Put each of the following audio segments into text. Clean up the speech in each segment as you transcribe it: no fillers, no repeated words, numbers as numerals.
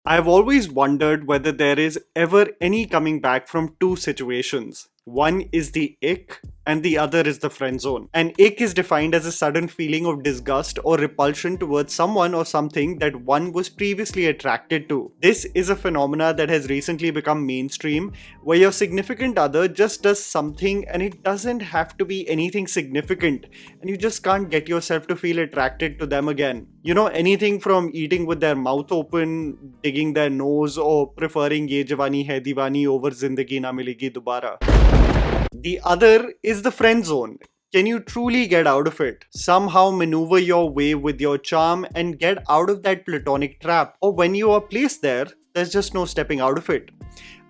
I've always wondered whether there is ever any coming back from two situations. One is the ick, and the other is the friend zone. An ick is defined as a sudden feeling of disgust or repulsion towards someone or something that one was previously attracted to. This is a phenomena that has recently become mainstream, where your significant other just does something and it doesn't have to be anything significant, and you just can't get yourself to feel attracted to them again. You know, anything from eating with their mouth open, digging their nose, or preferring Ye Jawani Hai Diwani over Zindagi Na Milegi Dobara. The other is the friend zone. Can you truly get out of it? Somehow maneuver your way with your charm and get out of that platonic trap? Or when you are placed there, there's just no stepping out of it.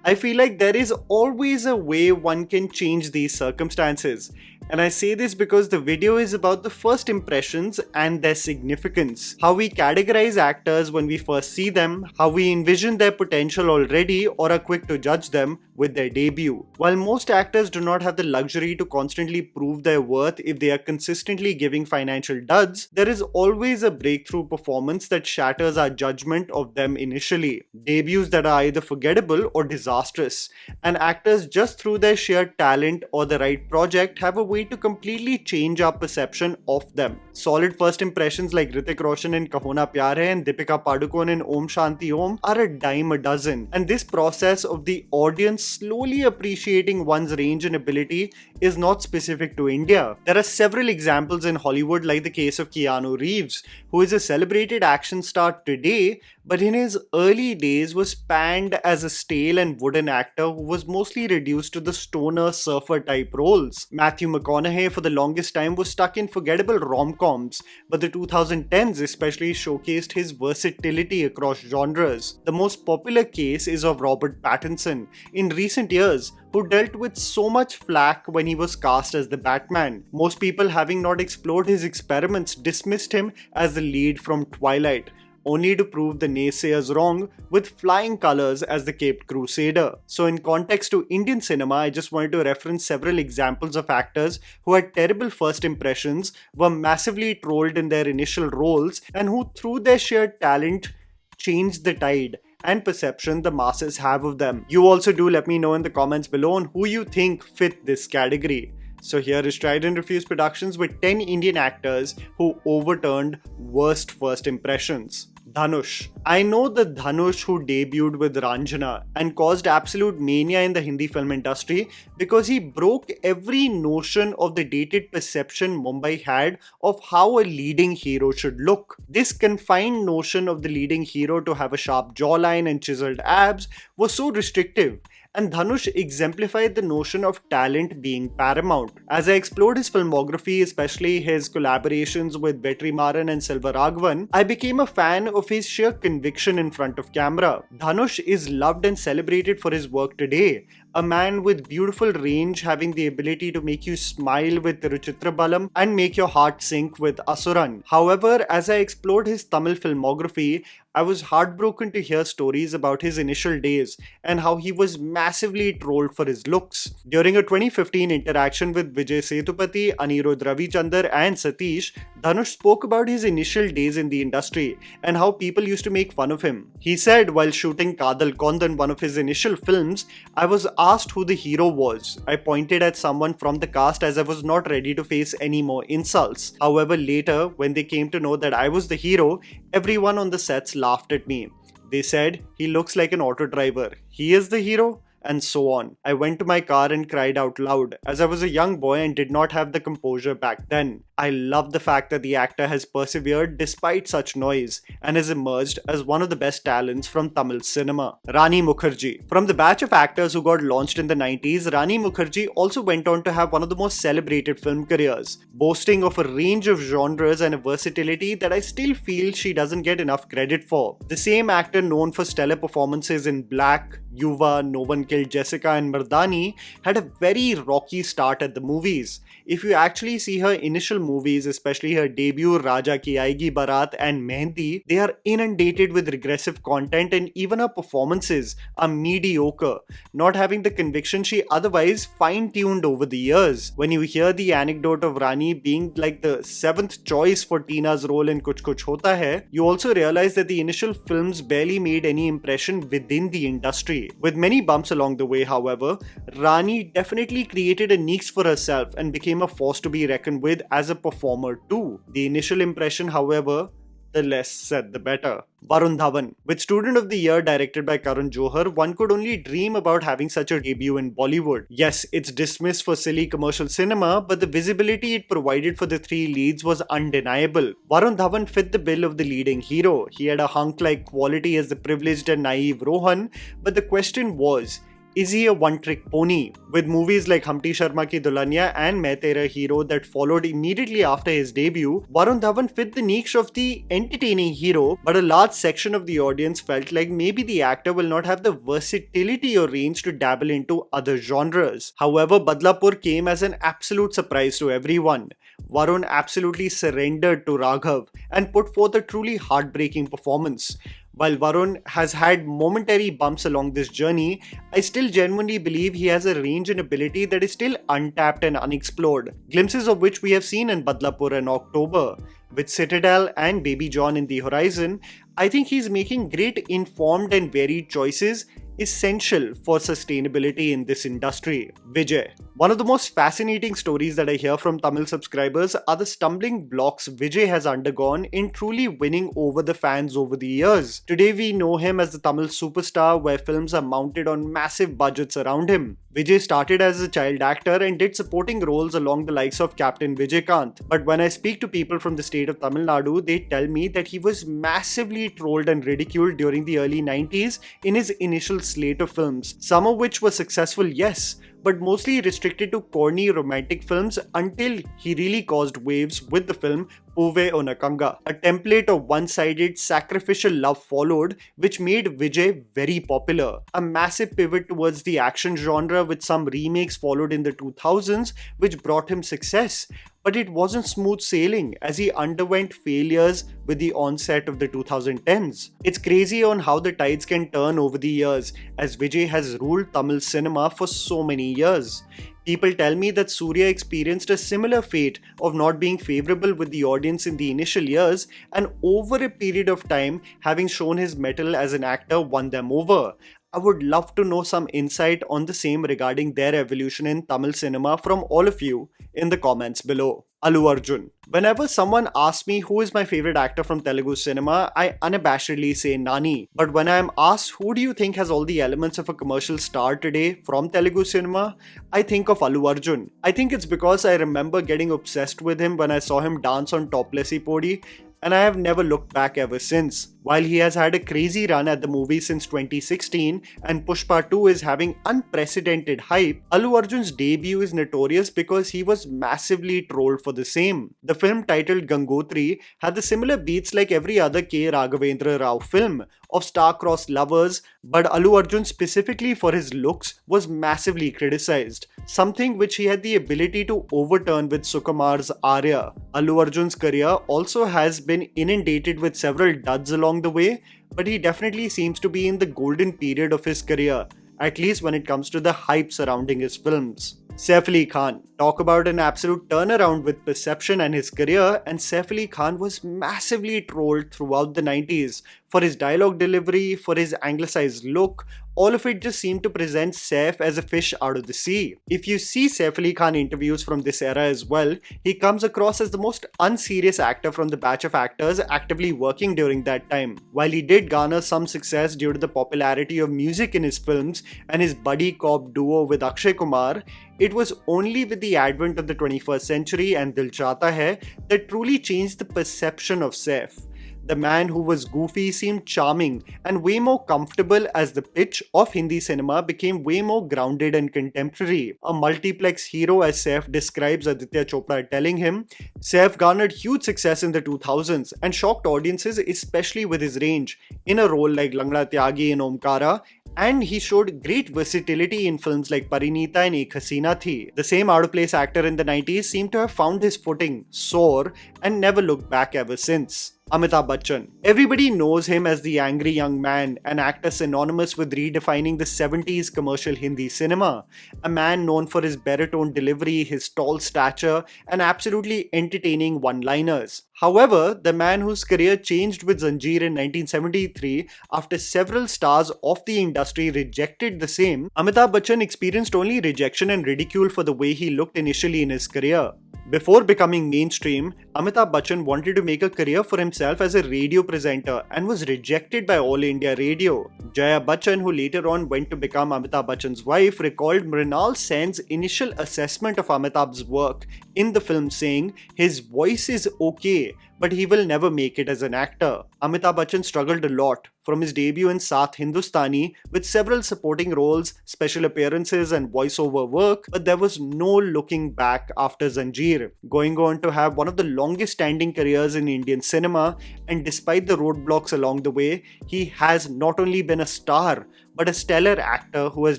I feel like there is always a way one can change these circumstances. And I say this because the video is about the first impressions and their significance. How we categorize actors when we first see them, how we envision their potential already or are quick to judge them with their debut. While most actors do not have the luxury to constantly prove their worth if they are consistently giving financial duds, there is always a breakthrough performance that shatters our judgment of them initially. Debuts that are either forgettable or disastrous. And actors, just through their sheer talent or the right project, have a way to completely change our perception of them. Solid first impressions like Hrithik Roshan in Kaho Na Pyar Hai and Deepika Padukone in Om Shanti Om are a dime a dozen. And this process of the audience slowly appreciating one's range and ability is not specific to India. There are several examples in Hollywood, like the case of Keanu Reeves, who is a celebrated action star today, but in his early days was panned as a stale and wooden actor who was mostly reduced to the stoner surfer type roles. Matthew McConaughey for the longest time was stuck in forgettable rom-coms, but the 2010s especially showcased his versatility across genres. The most popular case is of Robert Pattinson in recent years, who dealt with so much flack when he was cast as the Batman. Most people, having not explored his experiments, dismissed him as the lead from Twilight, only to prove the naysayers wrong with flying colors as the Caped Crusader. So in context to Indian cinema, I just wanted to reference several examples of actors who had terrible first impressions, were massively trolled in their initial roles, and who through their sheer talent changed the tide and perception the masses have of them. You also do let me know in the comments below on who you think fit this category. So here is Tried&Refused Productions with 10 Indian actors who overturned worst first impressions. Dhanush. I know the Dhanush who debuted with Ranjana and caused absolute mania in the Hindi film industry because he broke every notion of the dated perception Mumbai had of how a leading hero should look. This confined notion of the leading hero to have a sharp jawline and chiseled abs was so restrictive, and Dhanush exemplified the notion of talent being paramount. As I explored his filmography, especially his collaborations with Vetrimaran and Selvaraghavan, I became a fan of his sheer conviction in front of camera. Dhanush is loved and celebrated for his work today. A man with beautiful range, having the ability to make you smile with Tiruchitra Balam and make your heart sink with Asuran. However, as I explored his Tamil filmography, I was heartbroken to hear stories about his initial days and how he was massively trolled for his looks. During a 2015 interaction with Vijay Sethupathi, Anirudh Ravichandar and Satish, Dhanush spoke about his initial days in the industry and how people used to make fun of him. He said while shooting Kadal Kondan, one of his initial films, I was asked who the hero was. I pointed at someone from the cast as I was not ready to face any more insults. However, later, when they came to know that I was the hero, everyone on the sets laughed at me. They said, he looks like an auto driver. He is the hero? And so on. I went to my car and cried out loud, as I was a young boy and did not have the composure back then. I love the fact that the actor has persevered despite such noise and has emerged as one of the best talents from Tamil cinema. Rani Mukherjee. From the batch of actors who got launched in the 90s, Rani Mukherjee also went on to have one of the most celebrated film careers, boasting of a range of genres and a versatility that I still feel she doesn't get enough credit for. The same actor known for stellar performances in Black, Yuva, No One killed Jessica and Mardani, had a very rocky start at the movies. If you actually see her initial movies, especially her debut Raja Ki Aayegi Barat and Mehndi, they are inundated with regressive content, and even her performances are mediocre, not having the conviction she otherwise fine-tuned over the years. When you hear the anecdote of Rani being like the 7th choice for Tina's role in Kuch Kuch Hota Hai, you also realize that the initial films barely made any impression within the industry. With many bumps along the way, however, Rani definitely created a niche for herself and became a force to be reckoned with as a performer too. The initial impression, however, the less said the better. Varun Dhawan. With Student of the Year directed by Karan Johar, one could only dream about having such a debut in Bollywood. Yes, it's dismissed for silly commercial cinema, but the visibility it provided for the three leads was undeniable. Varun Dhawan fit the bill of the leading hero. He had a hunk-like quality as the privileged and naive Rohan, but the question was, is he a one-trick pony? With movies like Humpty Sharma Ki Dulhania and Main Tera Hero that followed immediately after his debut, Varun Dhawan fit the niche of the entertaining hero, but a large section of the audience felt like maybe the actor will not have the versatility or range to dabble into other genres. However, Badlapur came as an absolute surprise to everyone. Varun absolutely surrendered to Raghav and put forth a truly heartbreaking performance. While Varun has had momentary bumps along this journey, I still genuinely believe he has a range and ability that is still untapped and unexplored, glimpses of which we have seen in Badlapur in October. With Citadel and Baby John in the horizon, I think he's making great informed and varied choices essential for sustainability in this industry. Vijay. One of the most fascinating stories that I hear from Tamil subscribers are the stumbling blocks Vijay has undergone in truly winning over the fans over the years. Today we know him as the Tamil superstar where films are mounted on massive budgets around him. Vijay started as a child actor and did supporting roles along the likes of Captain Vijaykant. But when I speak to people from the state of Tamil Nadu, they tell me that he was massively trolled and ridiculed during the early 90s in his initial slate of films, some of which were successful, yes, but mostly restricted to corny romantic films until he really caused waves with the film Puve Onakanga. A template of one-sided sacrificial love followed, which made Vijay very popular. A massive pivot towards the action genre with some remakes followed in the 2000s, which brought him success. But it wasn't smooth sailing as he underwent failures with the onset of the 2010s. It's crazy on how the tides can turn over the years, as Vijay has ruled Tamil cinema for so many years. People tell me that Suriya experienced a similar fate of not being favorable with the audience in the initial years, and over a period of time, having shown his mettle as an actor, won them over. I would love to know some insight on the same regarding their evolution in Tamil cinema from all of you in the comments below. Allu Arjun. Whenever someone asks me who is my favorite actor from Telugu cinema, I unabashedly say Nani. But when I am asked who do you think has all the elements of a commercial star today from Telugu cinema, I think of Allu Arjun. I think it's because I remember getting obsessed with him when I saw him dance on Toplessy Podi, and I have never looked back ever since. While he has had a crazy run at the movie since 2016 and Pushpa 2 is having unprecedented hype, Allu Arjun's debut is notorious because he was massively trolled for the same. The film titled Gangotri had the similar beats like every other K. Raghavendra Rao film of star-crossed lovers, but Allu Arjun specifically for his looks was massively criticized, something which he had the ability to overturn with Sukumar's Arya. Allu Arjun's career also has been inundated with several duds along the way, but he definitely seems to be in the golden period of his career, at least when it comes to the hype surrounding his films. Saif Ali Khan. Talk about an absolute turnaround with perception and his career, and Saif Ali Khan was massively trolled throughout the 90s for his dialogue delivery, for his anglicized look. All of it just seemed to present Saif as a fish out of the sea. If you see Saif Ali Khan interviews from this era as well, he comes across as the most unserious actor from the batch of actors actively working during that time. While he did garner some success due to the popularity of music in his films and his buddy cop duo with Akshay Kumar, it was only with the advent of the 21st century and Dil Chahta Hai that truly changed the perception of Saif. The man who was goofy seemed charming and way more comfortable as the pitch of Hindi cinema became way more grounded and contemporary. A multiplex hero, as Saif describes Aditya Chopra telling him, Saif garnered huge success in the 2000s and shocked audiences, especially with his range in a role like Langda Tyagi in Omkara And he showed great versatility in films like Parinita and Ek Hasina Thi. The same out-of-place actor in the 90s seemed to have found his footing, soar, and never looked back ever since. Amitabh Bachchan. Everybody knows him as the angry young man, an actor synonymous with redefining the 70s commercial Hindi cinema. A man known for his baritone delivery, his tall stature, and absolutely entertaining one-liners. However, the man whose career changed with Zanjeer in 1973 after several stars of the industry rejected the same, Amitabh Bachchan experienced only rejection and ridicule for the way he looked initially in his career. Before becoming mainstream, Amitabh Bachchan wanted to make a career for himself as a radio presenter and was rejected by All India Radio. Jaya Bachchan, who later on went to become Amitabh Bachchan's wife, recalled Mrinal Sen's initial assessment of Amitabh's work in the film saying, "His voice is okay, but he will never make it as an actor." Amitabh Bachchan struggled a lot, from his debut in Saath Hindustani with several supporting roles, special appearances and voiceover work, but there was no looking back after Zanjeer, going on to have one of the longest standing careers in Indian cinema, and despite the roadblocks along the way, he has not only been a star, but a stellar actor who has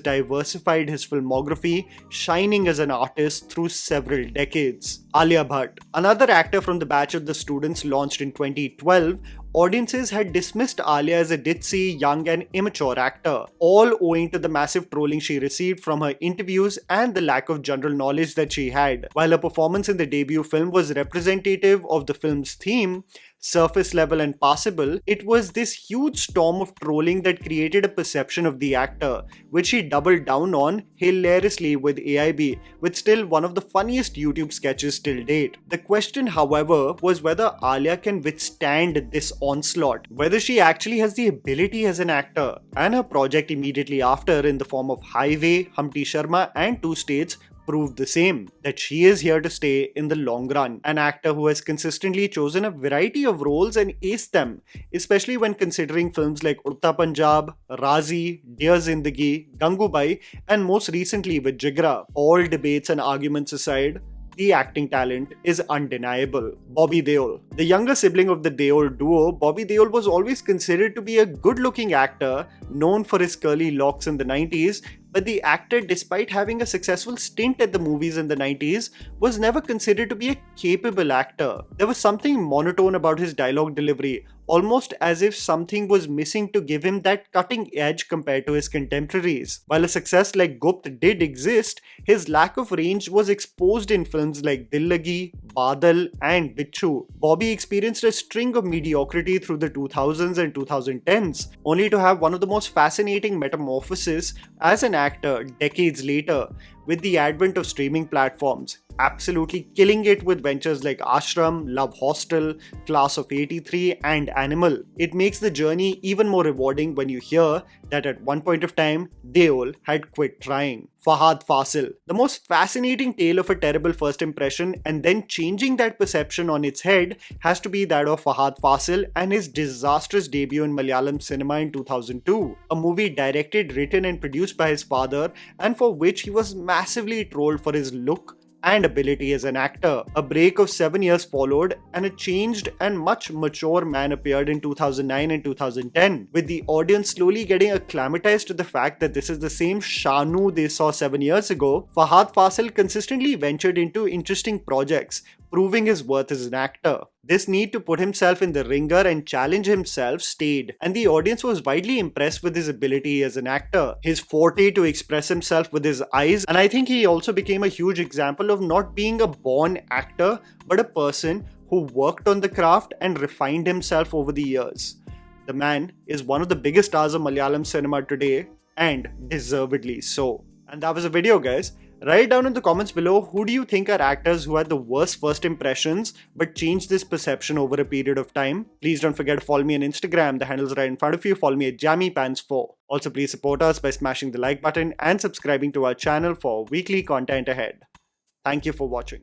diversified his filmography, shining as an artist through several decades. Alia Bhatt. Another actor from the batch of the students launched in 2012, audiences had dismissed Alia as a ditzy, young and immature actor, all owing to the massive trolling she received from her interviews and the lack of general knowledge that she had. While her performance in the debut film was representative of the film's theme, surface level and passable, it was this huge storm of trolling that created a perception of the actor, which she doubled down on hilariously with AIB, with still one of the funniest YouTube sketches till date. The question, however, was whether Alia can withstand this onslaught, whether she actually has the ability as an actor, and her project immediately after in the form of Highway, Humpty Sharma and Two States proved the same, that she is here to stay in the long run. An actor who has consistently chosen a variety of roles and aced them, especially when considering films like Udta Punjab, Razi, Dear Zindagi, Gangubai, and most recently with Jigra. All debates and arguments aside, the acting talent is undeniable. Bobby Deol. The younger sibling of the Deol duo, Bobby Deol was always considered to be a good-looking actor, known for his curly locks in the 90s, but the actor, despite having a successful stint at the movies in the 90s, was never considered to be a capable actor. There was something monotone about his dialogue delivery, almost as if something was missing to give him that cutting edge compared to his contemporaries. While a success like Gupt did exist, his lack of range was exposed in films like Dil Lagi, Badal and Bichu. Bobby experienced a string of mediocrity through the 2000s and 2010s, only to have one of the most fascinating metamorphoses as an actor decades later with the advent of streaming platforms, absolutely killing it with ventures like Ashram, Love Hostel, Class of 83 and Animal. It makes the journey even more rewarding when you hear that at one point of time, Deol had quit trying. Fahad Fasil. The most fascinating tale of a terrible first impression and then changing that perception on its head has to be that of Fahad Fasil and his disastrous debut in Malayalam cinema in 2002. A movie directed, written and produced by his father, and for which he was massively trolled for his look and ability as an actor. A break of 7 years followed and a changed and much mature man appeared in 2009 and 2010, with the audience slowly getting acclimatized to the fact that this is the same Shanu they saw 7 years ago. Fahad Fasil consistently ventured into interesting projects, proving his worth as an actor. This need to put himself in the ringer and challenge himself stayed, and the audience was widely impressed with his ability as an actor, his forte to express himself with his eyes, and I think he also became a huge example of not being a born actor, but a person who worked on the craft and refined himself over the years. The man is one of the biggest stars of Malayalam cinema today, and deservedly so. And that was the video, guys. Write down in the comments below, who do you think are actors who had the worst first impressions but changed this perception over a period of time? Please don't forget to follow me on Instagram, the handle's right in front of you. Follow me at JammyPants4. Also, please support us by smashing the like button and subscribing to our channel for weekly content ahead. Thank you for watching.